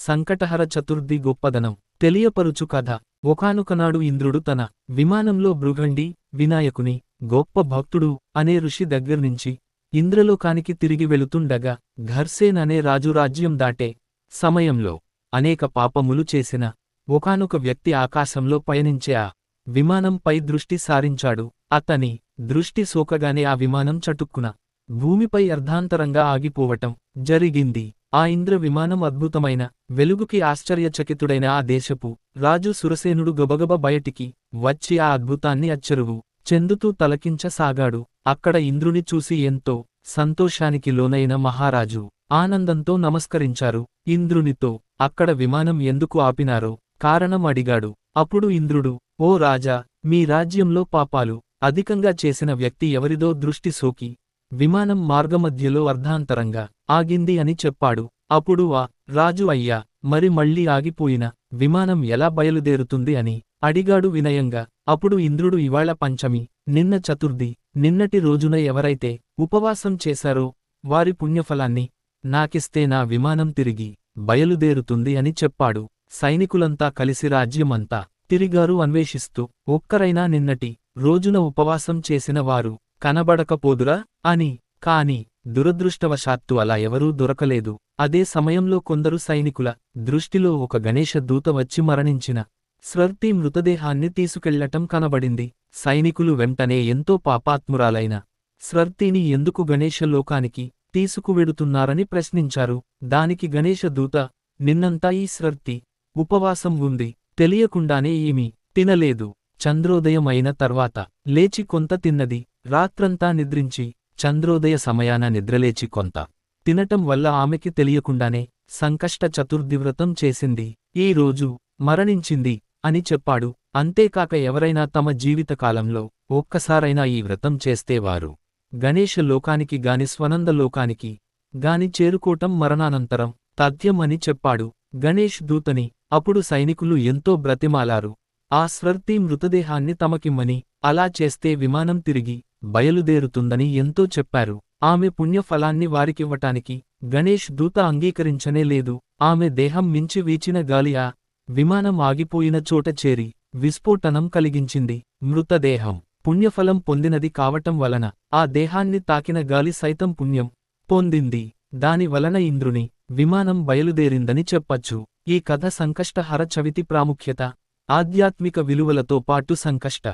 సంకటహర చతుర్థి గొప్పదనం తెలియపరుచు కథ. ఒకానొకనాడు ఇంద్రుడు తన విమానంలో భృగండి, వినాయకుని, గొప్ప భక్తుడు అనే ఋషి దగ్గర్నించి ఇంద్రలోకానికి తిరిగి వెళుతుండగా ఘర్సేన్ అనే రాజు రాజ్యం దాటే సమయంలో అనేక పాపములు చేసిన ఒకానొక వ్యక్తి ఆకాశంలో పయనించే ఆ విమానంపై దృష్టి సారించాడు. అతని దృష్టి సోకగానే ఆ విమానం చటుక్కున భూమిపై అర్ధాంతరంగా ఆగిపోవటం జరిగింది. ఆ ఇంద్ర విమానం అద్భుతమైన వెలుగుకి ఆశ్చర్యచకితుడైన ఆ దేశపు రాజు సురసేనుడు గబగబ బయటికి వచ్చి ఆ అద్భుతాన్ని అచ్చెరువు చెందుతూ తలకించసాగాడు. అక్కడ ఇంద్రుని చూసి ఎంతో సంతోషానికి లోనైన మహారాజు ఆనందంతో నమస్కరించారు. ఇంద్రునితో అక్కడ విమానం ఎందుకు ఆపినారో కారణం అడిగాడు. అప్పుడు ఇంద్రుడు, ఓ రాజా, మీ రాజ్యంలో పాపాలు అధికంగా చేసిన వ్యక్తి ఎవరిదో దృష్టి సోకి విమానం మార్గమధ్యలో అర్ధాంతరంగా ఆగింది అని చెప్పాడు. అప్పుడు ఆ రాజు, అయ్యా, మరి మళ్ళీ ఆగిపోయిన విమానం ఎలా బయలుదేరుతుంది అని అడిగాడు వినయంగా. అప్పుడు ఇంద్రుడు, ఇవాళ పంచమి, నిన్న చతుర్థి, నిన్నటి రోజున ఎవరైతే ఉపవాసం చేశారో వారి పుణ్యఫలాన్ని నాకిస్తే నా విమానం తిరిగి బయలుదేరుతుంది అని చెప్పాడు. సైనికులంతా కలిసి రాజ్యమంతా తిరిగారు అన్వేషిస్తూ. ఒక్కరైనా నిన్నటి రోజున ఉపవాసం చేసిన వారు కనబడకపోదురా అని. కాని దురదృష్టవశాత్తు అలా ఎవరూ దొరకలేదు. అదే సమయంలో కొందరు సైనికుల దృష్టిలో ఒక గణేశ దూత వచ్చి మరణించిన స్వర్తి మృతదేహాన్ని తీసుకెళ్లటం కనబడింది. సైనికులు వెంటనే ఎంతో పాపాత్మురాలైన స్వర్తిని ఎందుకు గణేశ లోకానికి తీసుకువెడుతున్నారని ప్రశ్నించారు. దానికి గణేశ దూత, నిన్నంతా ఈ స్వర్తి ఉపవాసం ఉంది, తెలియకుండానే ఏమీ తినలేదు. చంద్రోదయం అయిన తర్వాత లేచి కొంత తిన్నది. రాత్రంతా నిద్రించి చంద్రోదయ సమయాన నిద్రలేచి కొంత తినటం వల్ల ఆమెకి తెలియకుండానే సంకష్ట చతుర్థివ్రతం చేసింది. ఈ రోజు మరణించింది అని చెప్పాడు. అంతేకాక ఎవరైనా తమ జీవితకాలంలో ఒక్కసారైనా ఈ వ్రతం చేస్తే వారు గణేశ లోకానికి గాని స్వనంద లోకానికి గాని చేరుకోవటం మరణానంతరం తథ్యం అని చెప్పాడు గణేష్ దూతని. అప్పుడు సైనికులు ఎంతో బ్రతిమాలారు ఆ స్వర్తి మృతదేహాన్ని తమకిమ్మని. అలా చేస్తే విమానం తిరిగి బయలుదేరుతుందని ఎంతో చెప్పారు. ఆమె పుణ్యఫలాన్ని వారికివ్వటానికి గణేష్ దూత అంగీకరించనే లేదు. ఆమె దేహం మించి వీచిన గాలి ఆ విమానం ఆగిపోయిన చోట చేరి విస్ఫోటనం కలిగించింది. మృతదేహం పుణ్యఫలం పొందినది కావటం వలన ఆ దేహాన్ని తాకిన గాలి సైతం పుణ్యం పొందింది. దాని వలన ఇంద్రుని విమానం బయలుదేరిందని చెప్పచ్చు. ఈ కథ సంకష్టహర చవితి ప్రాముఖ్యత, ఆధ్యాత్మిక విలువలతో పాటు సంకష్ట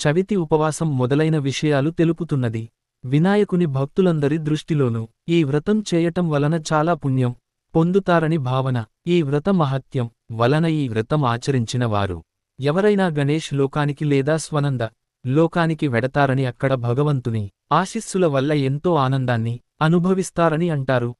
చవితి ఉపవాసం మొదలైన విషయాలు తెలుపుతున్నది. వినాయకుని భక్తులందరి దృష్టిలోనూ ఈ వ్రతం చేయటం వలన చాలా పుణ్యం పొందుతారని భావన. ఈ వ్రత మహత్యం వలన ఈ వ్రతం ఆచరించిన వారు ఎవరైనా గణేష్ లోకానికి లేదా స్వనంద లోకానికి వెడతారని, అక్కడ భగవంతుని ఆశీస్సుల వల్ల ఎంతో ఆనందాన్ని అనుభవిస్తారని అంటారు.